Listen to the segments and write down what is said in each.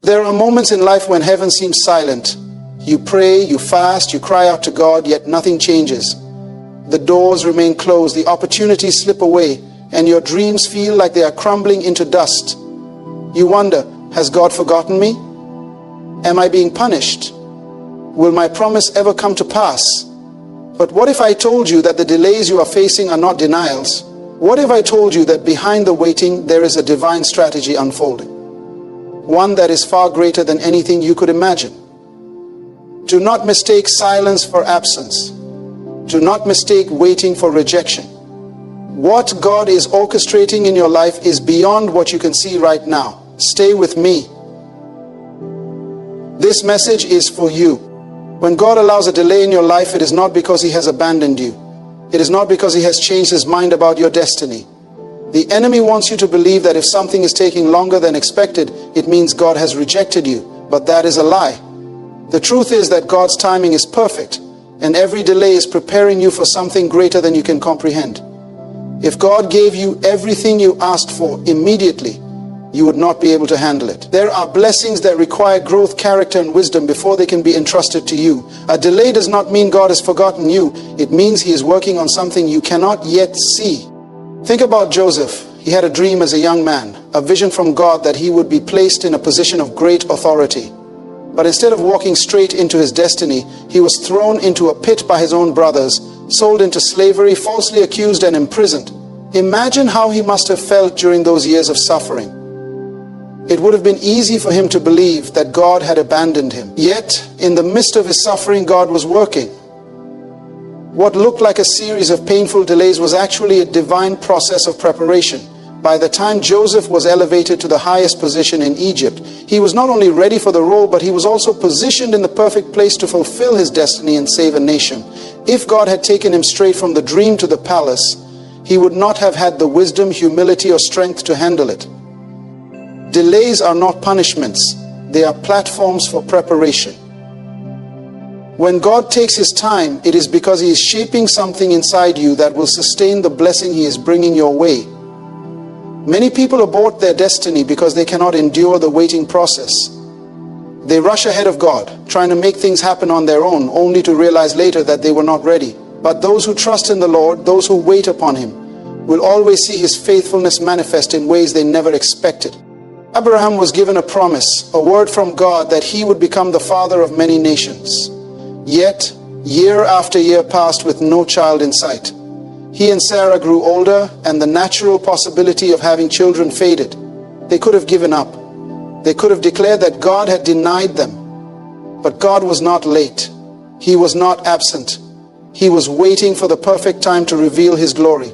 There are moments in life when heaven seems silent. You pray, you fast, you cry out to God, yet nothing changes. The doors remain closed, the opportunities slip away, and your dreams feel like they are crumbling into dust. You wonder, has God forgotten me? Am I being punished? Will my promise ever come to pass? But what if I told you that the delays you are facing are not denials? What if I told you that behind the waiting there is a divine strategy unfolding? One that is far greater than anything you could imagine. Do not mistake silence for absence. Do not mistake waiting for rejection. What God is orchestrating in your life is beyond what you can see right now. Stay with me. This message is for you. When God allows a delay in your life, it is not because He has abandoned you. It is not because He has changed His mind about your destiny. The enemy wants you to believe that if something is taking longer than expected, it means God has rejected you. But that is a lie. The truth is that God's timing is perfect, and every delay is preparing you for something greater than you can comprehend. If God gave you everything you asked for immediately, you would not be able to handle it. There are blessings that require growth, character, and wisdom before they can be entrusted to you. A delay does not mean God has forgotten you. It means He is working on something you cannot yet see. Think about Joseph. He had a dream as a young man, a vision from God that he would be placed in a position of great authority. But instead of walking straight into his destiny, he was thrown into a pit by his own brothers, sold into slavery, falsely accused and imprisoned. Imagine how he must have felt during those years of suffering. It would have been easy for him to believe that God had abandoned him. Yet, in the midst of his suffering, God was working. What looked like a series of painful delays was actually a divine process of preparation. By the time Joseph was elevated to the highest position in Egypt, he was not only ready for the role, but he was also positioned in the perfect place to fulfill his destiny and save a nation. If God had taken him straight from the dream to the palace, he would not have had the wisdom, humility, or strength to handle it. Delays are not punishments. They are platforms for preparation. When God takes His time, it is because He is shaping something inside you that will sustain the blessing He is bringing your way. Many people abort their destiny because they cannot endure the waiting process. They rush ahead of God, trying to make things happen on their own, only to realize later that they were not ready. But those who trust in the Lord, those who wait upon Him, will always see His faithfulness manifest in ways they never expected. Abraham was given a promise, a word from God that he would become the father of many nations. Yet, year after year passed with no child in sight. He and Sarah grew older, and the natural possibility of having children faded. They could have given up. They could have declared that God had denied them. But God was not late. He was not absent. He was waiting for the perfect time to reveal His glory.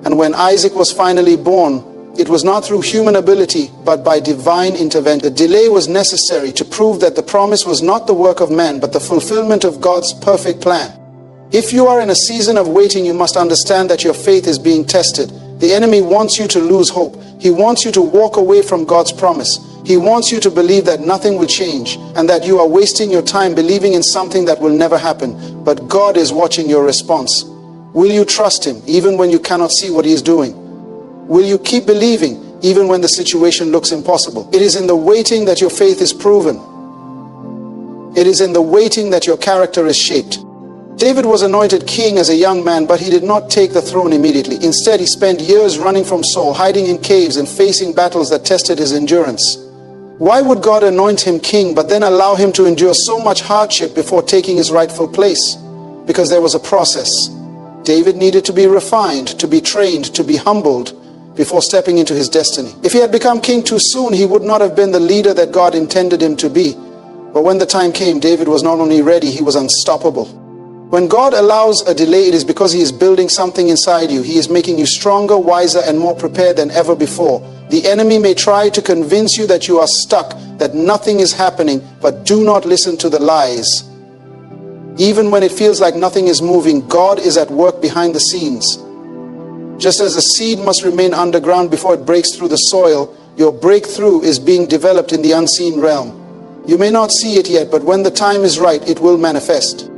And when Isaac was finally born, it was not through human ability, but by divine intervention. The delay was necessary to prove that the promise was not the work of man, but the fulfillment of God's perfect plan. If you are in a season of waiting, you must understand that your faith is being tested. The enemy wants you to lose hope. He wants you to walk away from God's promise. He wants you to believe that nothing will change, and that you are wasting your time believing in something that will never happen. But God is watching your response. Will you trust Him even when you cannot see what He is doing? Will you keep believing even when the situation looks impossible? It is in the waiting that your faith is proven. It is in the waiting that your character is shaped. David was anointed king as a young man, but he did not take the throne immediately. Instead, he spent years running from Saul, hiding in caves and facing battles that tested his endurance. Why would God anoint him king, but then allow him to endure so much hardship before taking his rightful place? Because there was a process. David needed to be refined, to be trained, to be humbled before stepping into his destiny. If he had become king too soon, he would not have been the leader that God intended him to be. But when the time came, David was not only ready, he was unstoppable. When God allows a delay, it is because He is building something inside you. He is making you stronger, wiser, and more prepared than ever before. The enemy may try to convince you that you are stuck, that nothing is happening, but do not listen to the lies. Even when it feels like nothing is moving, God is at work behind the scenes. Just as a seed must remain underground before it breaks through the soil, your breakthrough is being developed in the unseen realm. You may not see it yet, but when the time is right, it will manifest.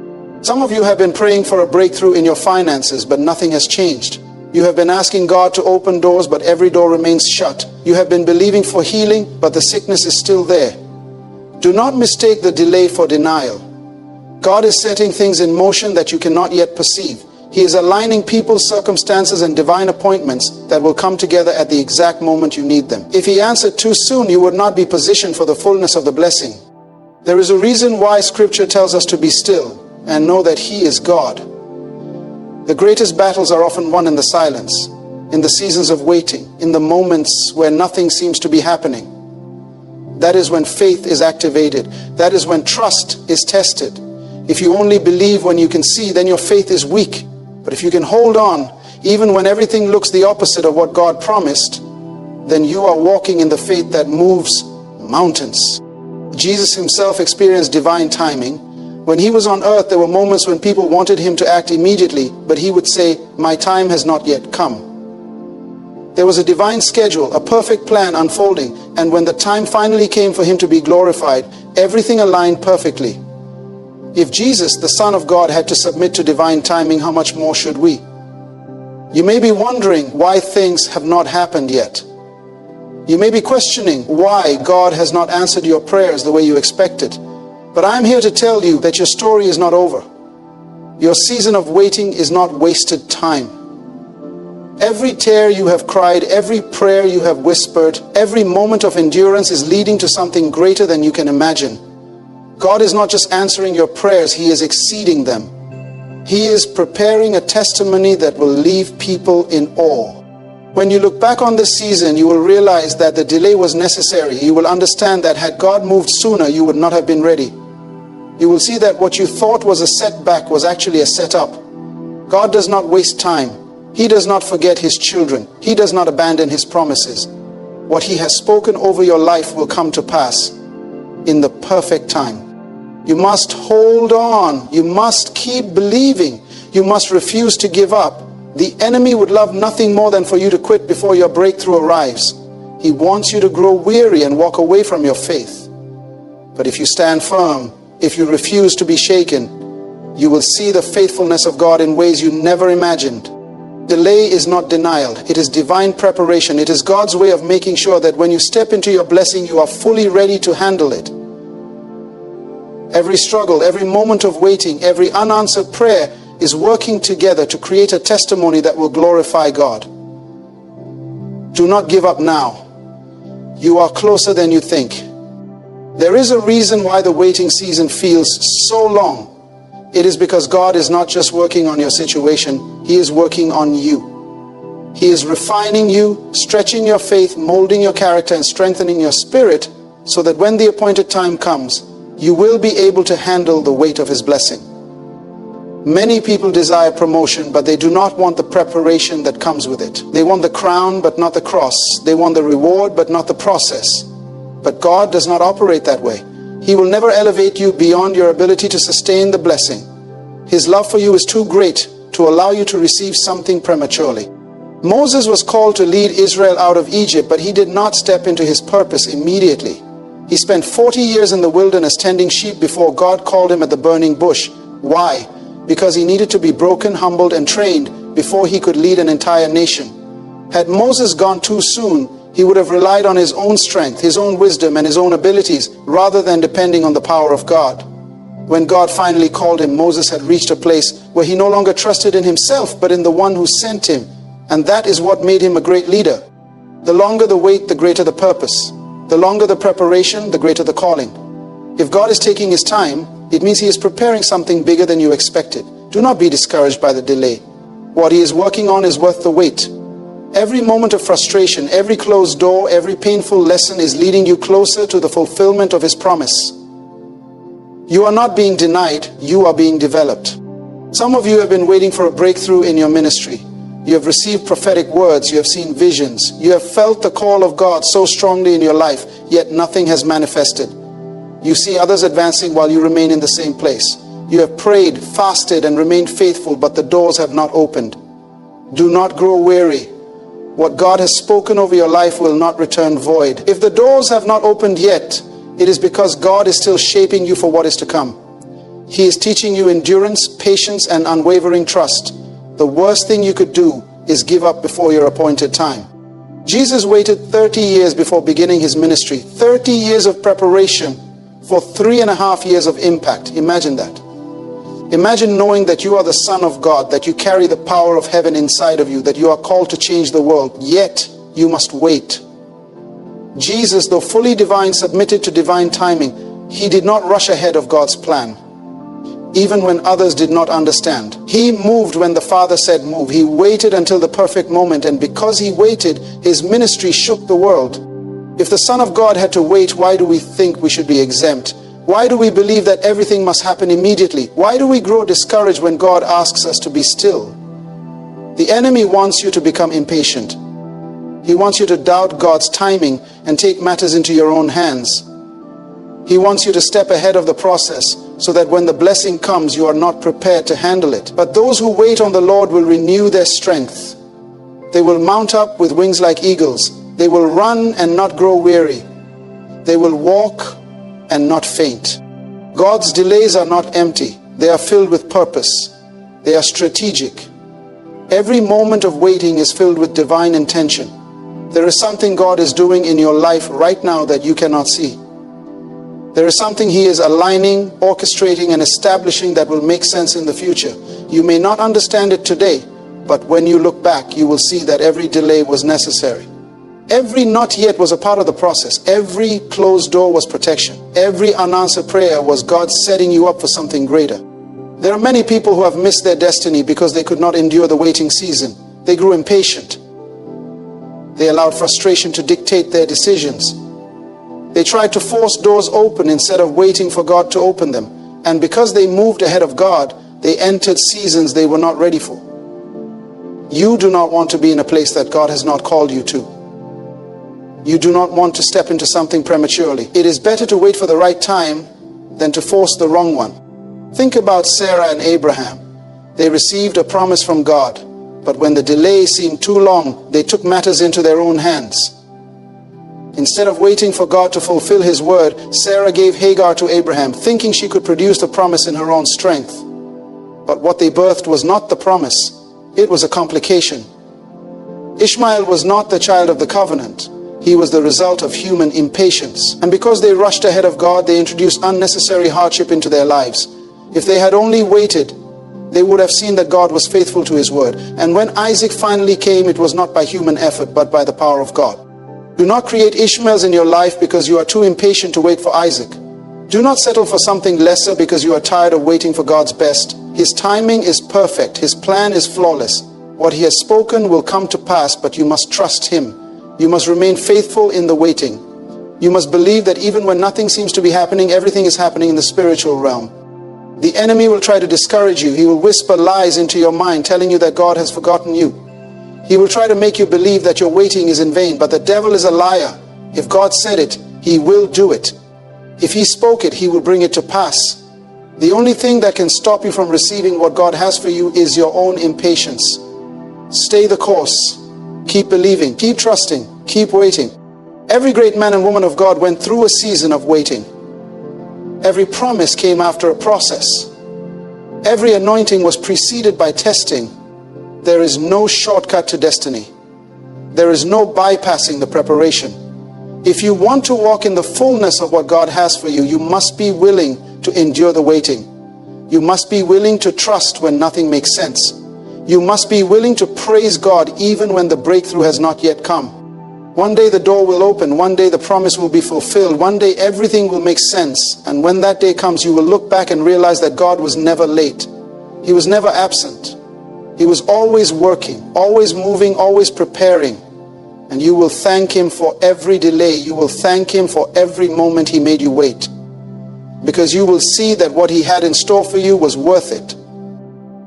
Some of you have been praying for a breakthrough in your finances, but nothing has changed. You have been asking God to open doors, but every door remains shut. You have been believing for healing, but the sickness is still there. Do not mistake the delay for denial. God is setting things in motion that you cannot yet perceive. He is aligning people, circumstances, and divine appointments that will come together at the exact moment you need them. If He answered too soon, you would not be positioned for the fullness of the blessing. There is a reason why Scripture tells us to be still and know that He is God. The greatest battles are often won in the silence, in the seasons of waiting, in the moments where nothing seems to be happening. That is when faith is activated. That is when trust is tested. If you only believe when you can see, then your faith is weak. But if you can hold on, even when everything looks the opposite of what God promised, then you are walking in the faith that moves mountains. Jesus Himself experienced divine timing. When He was on earth, there were moments when people wanted Him to act immediately, but He would say, "My time has not yet come." There was a divine schedule, a perfect plan unfolding, and when the time finally came for Him to be glorified, everything aligned perfectly. If Jesus, the Son of God, had to submit to divine timing, how much more should we? You may be wondering why things have not happened yet. You may be questioning why God has not answered your prayers the way you expected. But I'm here to tell you that your story is not over. Your season of waiting is not wasted time. Every tear you have cried, every prayer you have whispered, every moment of endurance is leading to something greater than you can imagine. God is not just answering your prayers, He is exceeding them. He is preparing a testimony that will leave people in awe. When you look back on this season, you will realize that the delay was necessary. You will understand that had God moved sooner, you would not have been ready. You will see that what you thought was a setback was actually a setup. God does not waste time. He does not forget His children. He does not abandon His promises. What He has spoken over your life will come to pass in the perfect time. You must hold on. You must keep believing. You must refuse to give up. The enemy would love nothing more than for you to quit before your breakthrough arrives. He wants you to grow weary and walk away from your faith. But if you stand firm, if you refuse to be shaken, you will see the faithfulness of God in ways you never imagined. Delay is not denial. It is divine preparation. It is God's way of making sure that when you step into your blessing, you are fully ready to handle it. Every struggle, every moment of waiting, every unanswered prayer is working together to create a testimony that will glorify God. Do not give up now. You are closer than you think. There is a reason why the waiting season feels so long. It is because God is not just working on your situation, He is working on you. He is refining you, stretching your faith, molding your character, and strengthening your spirit so that when the appointed time comes, you will be able to handle the weight of His blessing. Many people desire promotion, but they do not want the preparation that comes with it. They want the crown, but not the cross. They want the reward, but not the process. But God does not operate that way. He will never elevate you beyond your ability to sustain the blessing. His love for you is too great to allow you to receive something prematurely. Moses was called to lead Israel out of Egypt, but he did not step into his purpose immediately. He spent 40 years in the wilderness tending sheep before God called him at the burning bush. Why? Because he needed to be broken, humbled, and trained before he could lead an entire nation. Had Moses gone too soon, he would have relied on his own strength, his own wisdom, and his own abilities, rather than depending on the power of God. When God finally called him, Moses had reached a place where he no longer trusted in himself, but in the one who sent him. And that is what made him a great leader. The longer the wait, the greater the purpose. The longer the preparation, the greater the calling. If God is taking His time, it means He is preparing something bigger than you expected. Do not be discouraged by the delay. What He is working on is worth the wait. Every moment of frustration, every closed door, every painful lesson is leading you closer to the fulfillment of His promise. You are not being denied, you are being developed. Some of you have been waiting for a breakthrough in your ministry. You have received prophetic words, you have seen visions, you have felt the call of God so strongly in your life, yet nothing has manifested. You see others advancing while you remain in the same place. You have prayed, fasted, and remained faithful, but the doors have not opened. Do not grow weary. What God has spoken over your life will not return void. If the doors have not opened yet, it is because God is still shaping you for what is to come. He is teaching you endurance, patience, and unwavering trust. The worst thing you could do is give up before your appointed time. Jesus waited 30 years before beginning His ministry. 30 years of preparation for 3.5 years of impact. Imagine that. Imagine knowing that you are the Son of God, that you carry the power of heaven inside of you, that you are called to change the world, yet you must wait. Jesus, though fully divine, submitted to divine timing. He did not rush ahead of God's plan, even when others did not understand. He moved when the Father said move. He waited until the perfect moment, and because he waited, his ministry shook the world. If the Son of God had to wait, why do we think we should be exempt? Why do we believe that everything must happen immediately? Why do we grow discouraged when God asks us to be still? The enemy wants you to become impatient. He wants you to doubt God's timing and take matters into your own hands. He wants you to step ahead of the process so that when the blessing comes, you are not prepared to handle it. But those who wait on the Lord will renew their strength. They will mount up with wings like eagles. They will run and not grow weary. They will walk and not faint. God's delays are not empty. They are filled with purpose. They are strategic. Every moment of waiting is filled with divine intention. There is something God is doing in your life right now that you cannot see. There is something He is aligning, orchestrating, and establishing that will make sense in the future. You may not understand it today, but when you look back, you will see that every delay was necessary. Every not yet was a part of the process. Every closed door was protection. Every unanswered prayer was God setting you up for something greater. There are many people who have missed their destiny because they could not endure the waiting season. They grew impatient. They allowed frustration to dictate their decisions. They tried to force doors open instead of waiting for God to open them. And because they moved ahead of God, they entered seasons they were not ready for. You do not want to be in a place that God has not called you to. You do not want to step into something prematurely. It is better to wait for the right time than to force the wrong one. Think about Sarah and Abraham. They received a promise from God, but when the delay seemed too long, they took matters into their own hands. Instead of waiting for God to fulfill His word, Sarah gave Hagar to Abraham, thinking she could produce the promise in her own strength. But what they birthed was not the promise. It was a complication. Ishmael was not the child of the covenant. He was the result of human impatience. And because they rushed ahead of God, they introduced unnecessary hardship into their lives. If they had only waited, they would have seen that God was faithful to His word. And when Isaac finally came, it was not by human effort, but by the power of God. Do not create Ishmaels in your life because you are too impatient to wait for Isaac. Do not settle for something lesser because you are tired of waiting for God's best. His timing is perfect. His plan is flawless. What He has spoken will come to pass, but you must trust Him. You must remain faithful in the waiting. You must believe that even when nothing seems to be happening, everything is happening in the spiritual realm. The enemy will try to discourage you. He will whisper lies into your mind, telling you that God has forgotten you. He will try to make you believe that your waiting is in vain, but the devil is a liar. If God said it, He will do it. If He spoke it, He will bring it to pass. The only thing that can stop you from receiving what God has for you is your own impatience. Stay the course. Keep believing, keep trusting, keep waiting. Every great man and woman of God went through a season of waiting. Every promise came after a process. Every anointing was preceded by testing. There is no shortcut to destiny. There is no bypassing the preparation. If you want to walk in the fullness of what God has for you, you must be willing to endure the waiting. You must be willing to trust when nothing makes sense. You must be willing to praise God even when the breakthrough has not yet come. One day the door will open. One day the promise will be fulfilled. One day everything will make sense. And when that day comes, you will look back and realize that God was never late. He was never absent. He was always working, always moving, always preparing. And you will thank Him for every delay. You will thank Him for every moment He made you wait. Because you will see that what He had in store for you was worth it.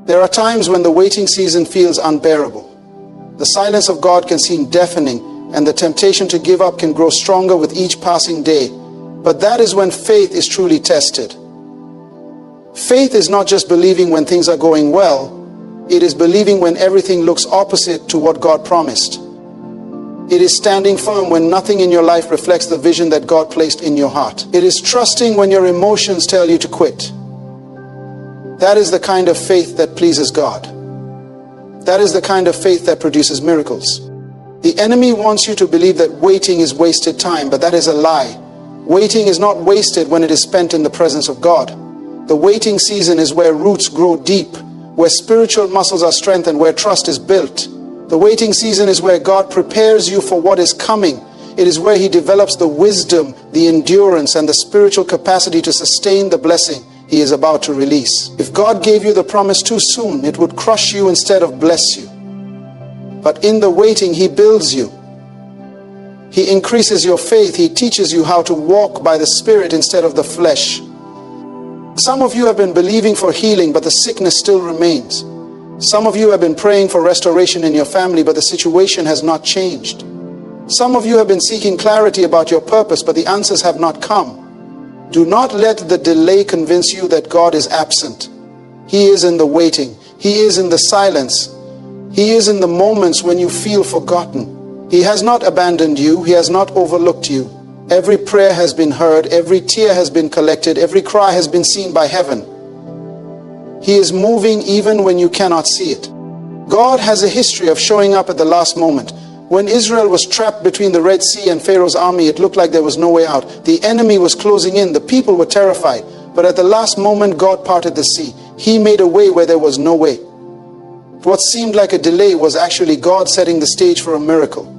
There are times when the waiting season feels unbearable. The silence of God can seem deafening, and the temptation to give up can grow stronger with each passing day. But that is when faith is truly tested. Faith is not just believing when things are going well. It is believing when everything looks opposite to what God promised. It is standing firm when nothing in your life reflects the vision that God placed in your heart. It is trusting when your emotions tell you to quit. That is the kind of faith that pleases God. That is the kind of faith that produces miracles. The enemy wants you to believe that waiting is wasted time, but that is a lie. Waiting is not wasted when it is spent in the presence of God. The waiting season is where roots grow deep, where spiritual muscles are strengthened, where trust is built. The waiting season is where God prepares you for what is coming. It is where He develops the wisdom, the endurance, and the spiritual capacity to sustain the blessing He is about to release. If God gave you the promise too soon, it would crush you instead of bless you. But in the waiting, He builds you. He increases your faith. He teaches you how to walk by the Spirit instead of the flesh. Some of you have been believing for healing, but the sickness still remains. Some of you have been praying for restoration in your family, but the situation has not changed. Some of you have been seeking clarity about your purpose, but the answers have not come. Do not let the delay convince you that God is absent. He is in the waiting. He is in the silence. He is in the moments when you feel forgotten. He has not abandoned you. He has not overlooked you. Every prayer has been heard. Every tear has been collected. Every cry has been seen by heaven. He is moving even when you cannot see it. God has a history of showing up at the last moment. When Israel was trapped between the Red Sea and Pharaoh's army, it looked like there was no way out. The enemy was closing in. The people were terrified. But at the last moment, God parted the sea. He made a way where there was no way. What seemed like a delay was actually God setting the stage for a miracle.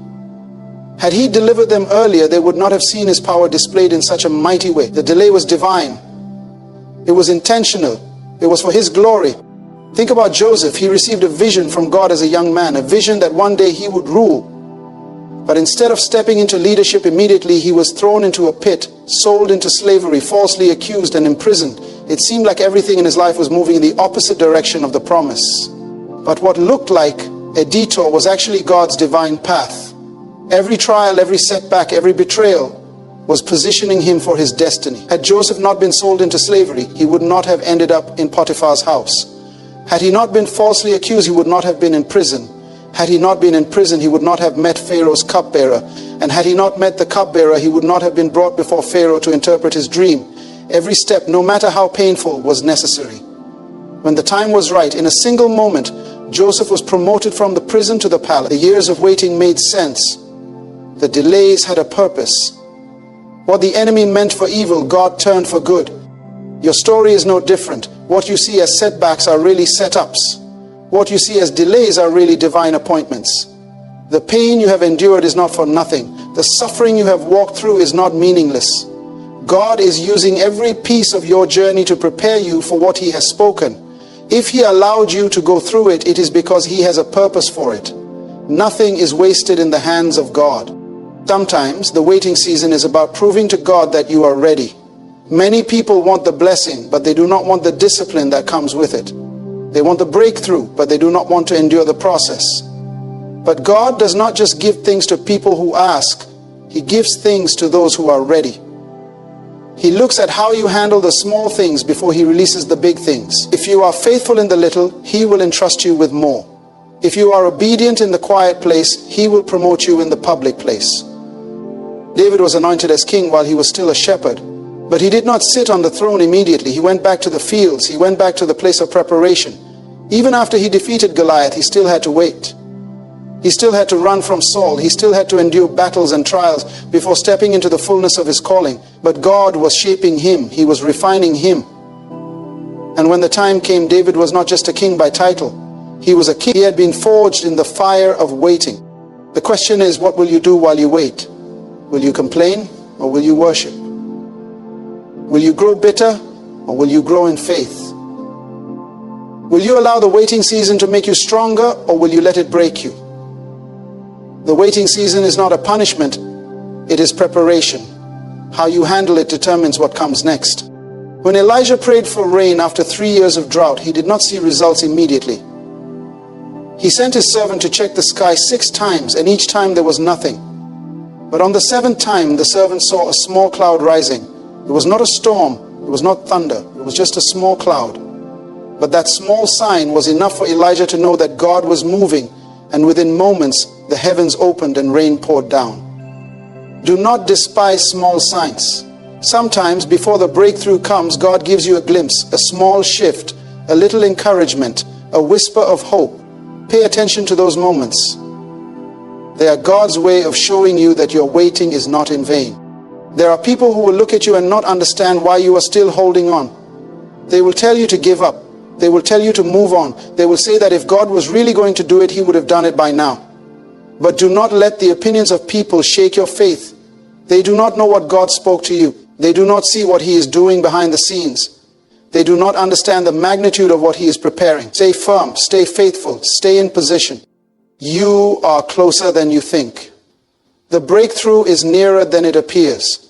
Had He delivered them earlier, they would not have seen His power displayed in such a mighty way. The delay was divine. It was intentional. It was for His glory. Think about Joseph. He received a vision from God as a young man, a vision that one day he would rule. But instead of stepping into leadership immediately, he was thrown into a pit, sold into slavery, falsely accused and imprisoned. It seemed like everything in his life was moving in the opposite direction of the promise. But what looked like a detour was actually God's divine path. Every trial, every setback, every betrayal was positioning him for his destiny. Had Joseph not been sold into slavery, he would not have ended up in Potiphar's house. Had he not been falsely accused, he would not have been in prison. Had he not been in prison, he would not have met Pharaoh's cupbearer. And had he not met the cupbearer, he would not have been brought before Pharaoh to interpret his dream. Every step, no matter how painful, was necessary. When the time was right, in a single moment, Joseph was promoted from the prison to the palace. The years of waiting made sense. The delays had a purpose. What the enemy meant for evil, God turned for good. Your story is no different. What you see as setbacks are really setups. What you see as delays are really divine appointments. The pain you have endured is not for nothing. The suffering you have walked through is not meaningless. God is using every piece of your journey to prepare you for what He has spoken. If He allowed you to go through it, it is because He has a purpose for it. Nothing is wasted in the hands of God. Sometimes the waiting season is about proving to God that you are ready. Many people want the blessing, but they do not want the discipline that comes with it. They want the breakthrough, but they do not want to endure the process. But God does not just give things to people who ask. He gives things to those who are ready. He looks at how you handle the small things before He releases the big things. If you are faithful in the little, He will entrust you with more. If you are obedient in the quiet place, He will promote you in the public place. David was anointed as king while he was still a shepherd. But he did not sit on the throne immediately. He went back to the fields. He went back to the place of preparation. Even after he defeated Goliath, he still had to wait. He still had to run from Saul. He still had to endure battles and trials before stepping into the fullness of his calling. But God was shaping him. He was refining him. And when the time came, David was not just a king by title. He was a king. He had been forged in the fire of waiting. The question is, what will you do while you wait? Will you complain or will you worship? Will you grow bitter or will you grow in faith? Will you allow the waiting season to make you stronger or will you let it break you? The waiting season is not a punishment, it is preparation. How you handle it determines what comes next. When Elijah prayed for rain after 3 years of drought, he did not see results immediately. He sent his servant to check the sky 6 times, and each time there was nothing. But on the 7th time, the servant saw a small cloud rising. It was not a storm, it was not thunder, it was just a small cloud. But that small sign was enough for Elijah to know that God was moving, and within moments, the heavens opened and rain poured down. Do not despise small signs. Sometimes, before the breakthrough comes, God gives you a glimpse, a small shift, a little encouragement, a whisper of hope. Pay attention to those moments. They are God's way of showing you that your waiting is not in vain. There are people who will look at you and not understand why you are still holding on. They will tell you to give up. They will tell you to move on. They will say that if God was really going to do it, he would have done it by now. But do not let the opinions of people shake your faith. They do not know what God spoke to you. They do not see what he is doing behind the scenes. They do not understand the magnitude of what he is preparing. Stay firm, stay faithful, stay in position. You are closer than you think. The breakthrough is nearer than it appears.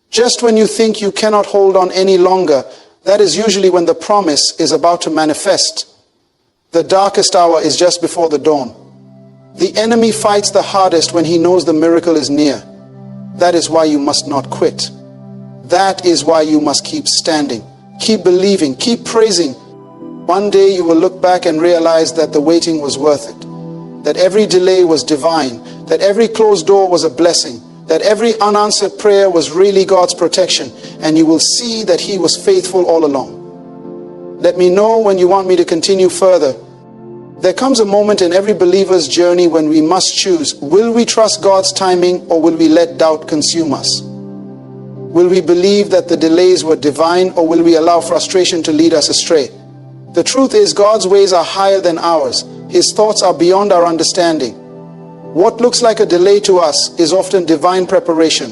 Just when you think you cannot hold on any longer, that is usually when the promise is about to manifest. The darkest hour is just before the dawn. The enemy fights the hardest when he knows the miracle is near. That is why you must not quit. That is why you must keep standing. Keep believing, keep praising. One day you will look back and realize that the waiting was worth it. That every delay was divine. That every closed door was a blessing. That every unanswered prayer was really God's protection. And you will see that he was faithful all along. Let me know when you want me to continue further. There comes a moment in every believer's journey when we must choose. Will we trust God's timing, or will we let doubt consume us? Will we believe that the delays were divine, or will we allow frustration to lead us astray? The truth is, God's ways are higher than ours. His thoughts are beyond our understanding. What looks like a delay to us is often divine preparation.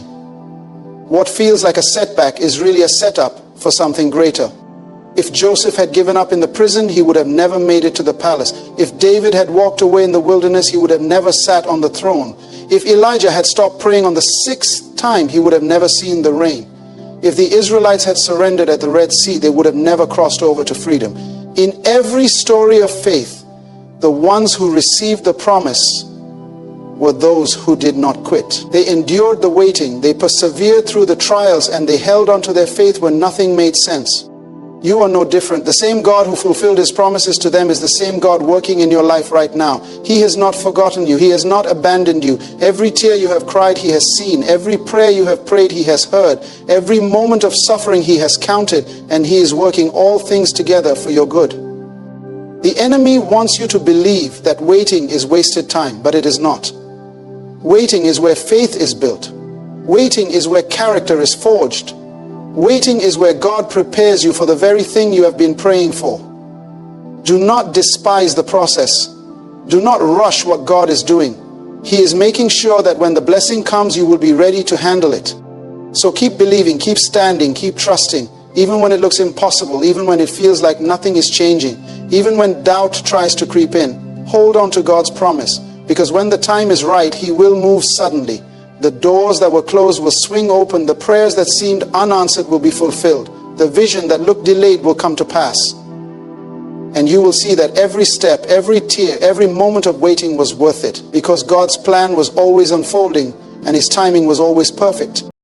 What feels like a setback is really a setup for something greater. If Joseph had given up in the prison, he would have never made it to the palace. If David had walked away in the wilderness, he would have never sat on the throne. If Elijah had stopped praying on the 6th time, he would have never seen the rain. If the Israelites had surrendered at the Red Sea, they would have never crossed over to freedom. In every story of faith, the ones who received the promise were those who did not quit. They endured the waiting, they persevered through the trials, and they held on to their faith when nothing made sense. You are no different. The same God who fulfilled his promises to them is the same God working in your life right now. He has not forgotten you. He has not abandoned you. Every tear you have cried, he has seen. Every prayer you have prayed, he has heard. Every moment of suffering he has counted, and he is working all things together for your good. The enemy wants you to believe that waiting is wasted time, but it is not. Waiting is where faith is built. Waiting is where character is forged. Waiting is where God prepares you for the very thing you have been praying for. Do not despise the process. Do not rush what God is doing. He is making sure that when the blessing comes, you will be ready to handle it. So keep believing, keep standing, keep trusting, even when it looks impossible, even when it feels like nothing is changing, even when doubt tries to creep in. Hold on to God's promise, because when the time is right, he will move suddenly. The doors that were closed will swing open. The prayers that seemed unanswered will be fulfilled. The vision that looked delayed will come to pass. And you will see that every step, every tear, every moment of waiting was worth it, because God's plan was always unfolding and his timing was always perfect.